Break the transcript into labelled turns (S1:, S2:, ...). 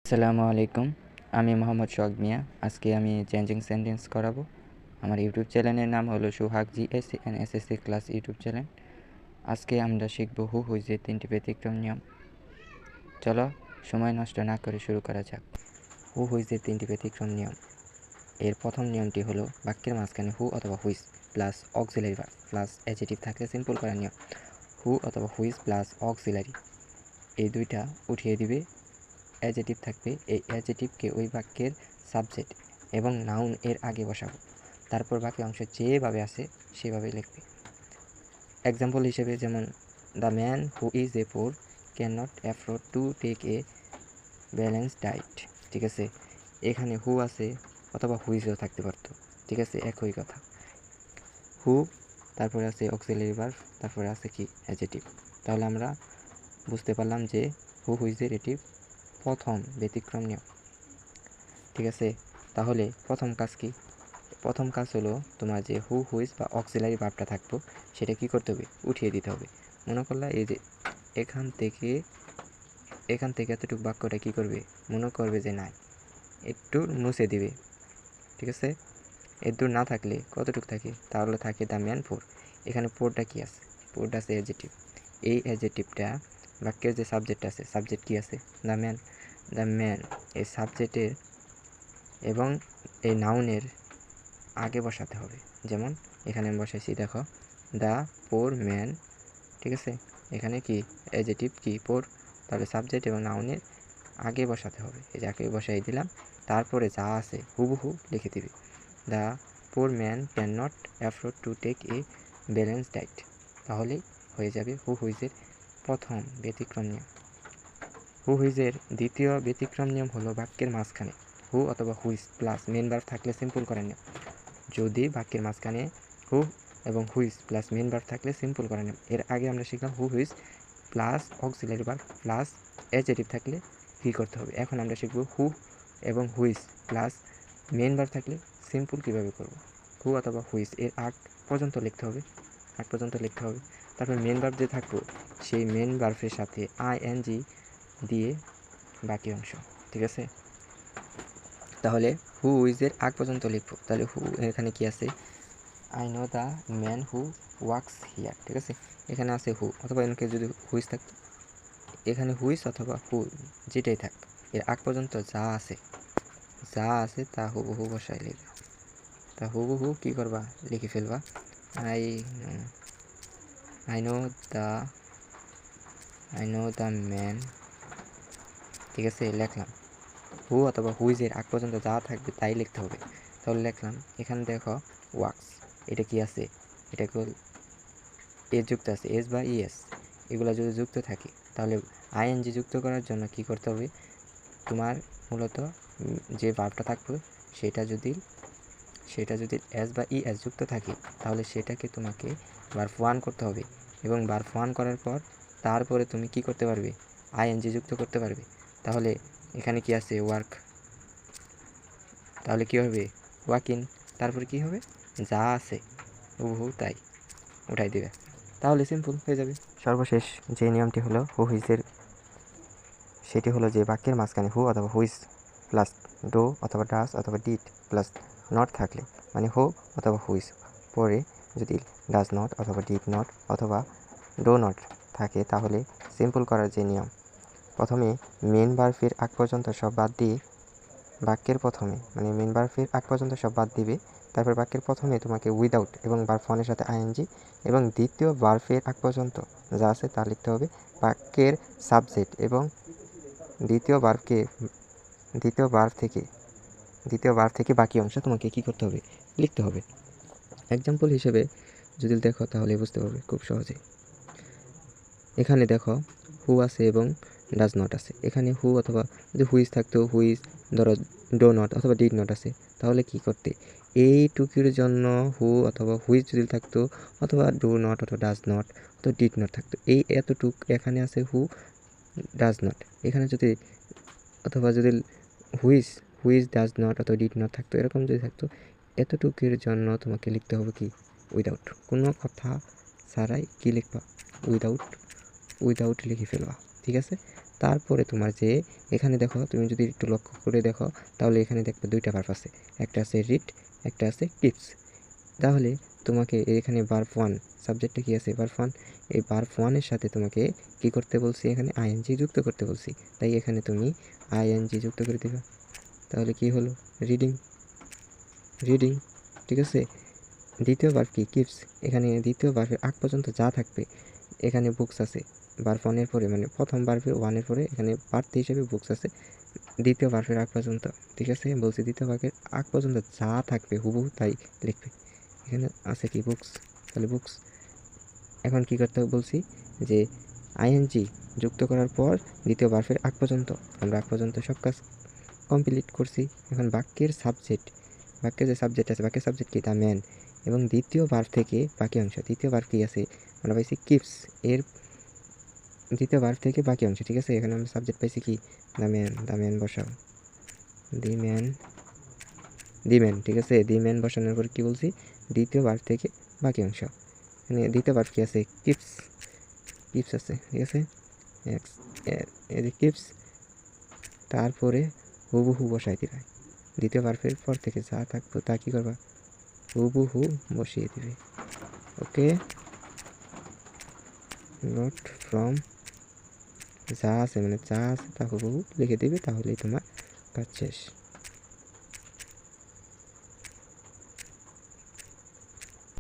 S1: আসসালামু আলাইকুম। আমি মোহাম্মদ সোহাগ মিয়া। আজকে আমি চেঞ্জিং সেন্টেন্স করাবো। আমার ইউটিউব চ্যানেলের নাম হলো Sohag GS and SSC class YouTube channel. আজকে আমরা শিখব হু হুইজের 3টি ব্যতিক্রম নিয়ম। চলো সময় নষ্ট না করে শুরু করা যাক। হু হুইজের 3টি ব্যতিক্রম নিয়ম। এর প্রথম নিয়মটি হলো বাক্যের মাঝখানে হু অথবা who's plus auxiliary verb plus adjective থাকলে সিম্পল করার নিয়ম। হু অথবা হুইজ প্লাস অক্সিলারি এই দুইটা উঠিয়ে দিবে, অ্যাডজেক্টিভ থাকবে। এই অ্যাডজেক্টিভকে ওই বাক্যের সাবজেক্ট এবং নাউন এর আগে বসাবো, তারপর বাকি অংশ যেভাবে আছে সেভাবে লিখবে। এক্সাম্পল হিসেবে যেমন the man who is a poor cannot afford to take a balance diet. ঠিক আছে, এখানে হু আছে অথবা হুইজও থাকতে পারতো। ঠিক আছে, একই কথা। হু, তারপরে আছে অক্সিলারি ভার্ব, তারপরে আছে কি অ্যাডজেক্টিভ। তাহলে আমরা বুঝতে পারলাম যে হু হুইজের এটি প্রথম ব্যতিক্রম নিয়ম। ঠিক আছে, তাহলে প্রথম কাজ কি? প্রথম কাজ হলো তোমার যে হু হুইজ বা অক্সিলারি ভার্বটা থাকতো সেটা কি করতে হবে? উঠিয়ে দিতে হবে। মনে করলা এই যে এখান থেকে এতটুকু বাক্যটা কি করবে? মনে করবে যে নাই, একটু মুছে দিবে। ঠিক আছে, এর না থাকলে কতটুকু থাকে? তাহলে থাকে দ্য ম্যান ফোর। এখানে পোরটা কি আছে? পোরটা আছে অ্যাডজেক্টিভ। এই অ্যাডজেক্টিভটা বাক্যের যে সাবজেক্ট আছে, সাবজেক্ট কি আছে? The man. দ্য ম্যান এই সাবজেক্টের এবং এই নাউনের আগে বসাতে হবে। যেমন এখানে আমি বসাইছি, দেখো দ্য পোর ম্যান। ঠিক আছে, এখানে কি অ্যাডজেক্টিভ কি? পোর। তাহলে সাবজেক্ট এবং নাউনের আগে বসাতে হবে। এই যে আগে বসাই দিলাম, তারপরে যা আছে হুবহু লিখে দিবে। The poor man cannot afford to take a balance diet. তাহলেই হয়ে যাবে হু হুইজের প্রথম ব্যতিক্রম নিয়ম। হু হুইজের দ্বিতীয় ব্যতিক্রম নিয়ম হলো বাক্যের মাঝখানে হু অথবা হুইজ প্লাস মেন ভার্ব থাকলে সিম্পল করার নিয়ম। যদি বাক্যের মাঝখানে হু এবং হুইজ প্লাস মেন ভার্ব থাকলে সিম্পল করার নিয়ম। এর আগে আমরা শিখলাম who whose plus auxiliary verb plus adjective থাকলে কী করতে হবে। এখন আমরা শিখব হু এবং হুইজ প্লাস মেন ভার্ব থাকলে সিম্পল কীভাবে করব। হু অথবা হুইজ এর আগ পর্যন্ত লিখতে হবে, তারপর মেন ভার্ব যে থাকবো সেই মেন ভার্বের সাথে আইএনজি দিয়ে বাকি অংশ। ঠিক আছে, তাহলে হু ইজের আগ পর্যন্ত লিখবো। তাহলে হু এখানে কি আছে? I know the man who works here. ঠিক আছে, এখানে আছে হু, অথবা এখানে যদি হুইজ থাকতো, এখানে হুইজ অথবা হু যেটাই থাক, এর আগ পর্যন্ত যা আছে তা হুবহু বসায় লিখবা। তা হুবহু কী করবা? লিখে ফেলবা। I know the man. ঠিক আছে, লিখলাম। হু অথবা হুইজের আগ পর্যন্ত যা থাকবে তাই লিখতে হবে। তাহলে লিখলাম, এখানে দেখো ওয়ার্কস, এটা কি আছে? এটা এস যুক্ত আছে, এস বা ইএস, এগুলো যদি যুক্ত থাকে তাহলে আইএনজি যুক্ত করার জন্য কি করতে হবে? তোমার মূলত যে ভার্বটা থাকবে সেটা যদি এস বা ইএস যুক্ত থাকে তাহলে সেটাকে তোমাকে ভার্ব ওয়ান করতে হবে, এবং ভার্ব ওয়ান করার পর তারপরে তুমি কি করতে পারবে? আইএনজি যুক্ত করতে পারবে। তাহলে এখানে কি আছে? ওয়ার্ক। তাহলে কী হবে? ওয়াকিং। তারপরে কি হবে? যা আছে হুবহু তাই উঠাই দিবে, তাহলে সিম্পল হয়ে যাবে। সর্বশেষ যে নিয়মটি হলো হু হুইজের, সেটি হলো যে বাক্যের মাঝখানে হু অথবা হুইজ প্লাস ডো অথবা ডাস অথবা ডিড প্লাস নট থাকলে, মানে হু অথবা হুইজ পরে যদি ডাজ নট অথবা ডিড নট অথবা ডো নট থাকে তাহলে সিম্পল করার যে নিয়ম, প্রথমে মেন ভার্বের আগ পর্যন্ত সব বাদ দিয়ে বাক্যের প্রথমে, মানে মেন ভার্বের আগ পর্যন্ত সব বাদ দিবে, তারপর বাক্যের প্রথমে তোমাকে উইদাউট এবং ভার্ব ওয়ানের সাথে আইএনজি এবং দ্বিতীয় ভার্বের আগ পর্যন্ত যা আছে তা লিখতে হবে। বাক্যের সাবজেক্ট এবং দ্বিতীয় ভার্ব থেকে বাকি অংশ তোমাকে কী করতে হবে? লিখতে হবে। এক্সাম্পল হিসেবে যদি দেখো তাহলে বুঝতে পারবে খুব সহজে। এখানে দেখো হু আছে এবং ডাজ নট আছে। এখানে হু অথবা যদি হুইজ থাকতো, হুইজ ধরো ডো নট অথবা ডিড নট আছে, তাহলে কি করতে? এইটুকুর জন্য হু অথবা হুইজ যদি থাকতো, অথবা ডো নট অথবা ডাজ নট অথবা ডিড নট থাকতো, এই এতটুক এখানে আছে হু ডাজ নট, এখানে যদি অথবা যদি হুইজ ডাজ নট অথবা ডিড নট থাকতো, এরকম যদি থাকতো, এতটুকুর জন্য তোমাকে লিখতে হবে কি? উইদাউট। কোনো কথা ছাড়াই কি লিখবা? উইদাউট লিখে ফেলবা। ঠিক আছে, তারপরে তোমার যে এখানে দেখো, তুমি যদি একটু লক্ষ্য করে দেখো তাহলে এখানে দেখবে দুইটা ভার্ব আছে, একটা আছে রিড, একটা আছে কিপস। তাহলে তোমাকে এখানে ভার্ব ওয়ান, সাবজেক্টে কি আছে ভার্ব ওয়ান, এই ভার্ব ওয়ানের সাথে তোমাকে কি করতে বলছি, এখানে আইএনজি যুক্ত করতে বলছি, তাই এখানে তুমি আইএনজি যুক্ত করে দিবা। তাহলে কি হলো, রিডিং, রিডিং, ঠিক আছে। দ্বিতীয় ভার্ব কি, কিপস। এখানে দ্বিতীয় ভার্বের আগ পর্যন্ত যা থাকবে, এখানে বুকস আছে ভার্ব ওয়ানের পরে, মানে প্রথম ভার্বের ওয়ানের পরে এখানে প্রার্থী হিসেবে বুকস আছে দ্বিতীয় ভার্বের আগ পর্যন্ত, ঠিক আছে। বলছি দ্বিতীয় ভার্বের আগ পর্যন্ত যা থাকবে হুবহু তাই লিখবে। এখানে আছে কি বুকস, তাহলে বুকস। এখন কি করতে হবে বলছি, যে আইএনজি যুক্ত করার পর দ্বিতীয় ভার্বের আগ পর্যন্ত, আমরা আগ পর্যন্ত সব কাজ কমপ্লিট করছি। এখন বাক্যের সাবজেক্ট, বাক্যের যে সাবজেক্ট আছে, বাক্যের সাবজেক্ট কি, দ্য ম্যান, এবং দ্বিতীয় ভার্ব থেকে বাকি অংশ, দ্বিতীয় ভার্ব কি আছে, আমরা পাইছি কিপস, এর দ্বিতীয় ভার্ব থেকে বাকি অংশ, ঠিক আছে। এখানে আমরা সাবজেক্ট পাইছি কি, দ্য ম্যান, দ্য ম্যান বসাও, দি ম্যান, দি ম্যান, ঠিক আছে। দি ম্যান বসানোর পর কি বলছি, দ্বিতীয় ভার্ব থেকে বাকি অংশ, মানে দ্বিতীয় ভার্ব কি আছে, কিপস, কিপস আছে, ঠিক আছে। এই যে কিপস, তারপরে হুবহু বসাই দিবে, দ্বিতীয় ভার্বের পর থেকে যা থাকবো তা কী করবা, হুবহু বসিয়ে দিবে। ওকে, নট ফ্রম, যা আছে মানে যা আছে তা হুবহু লিখে দিবে, তাহলেই তোমার কাজ শেষ।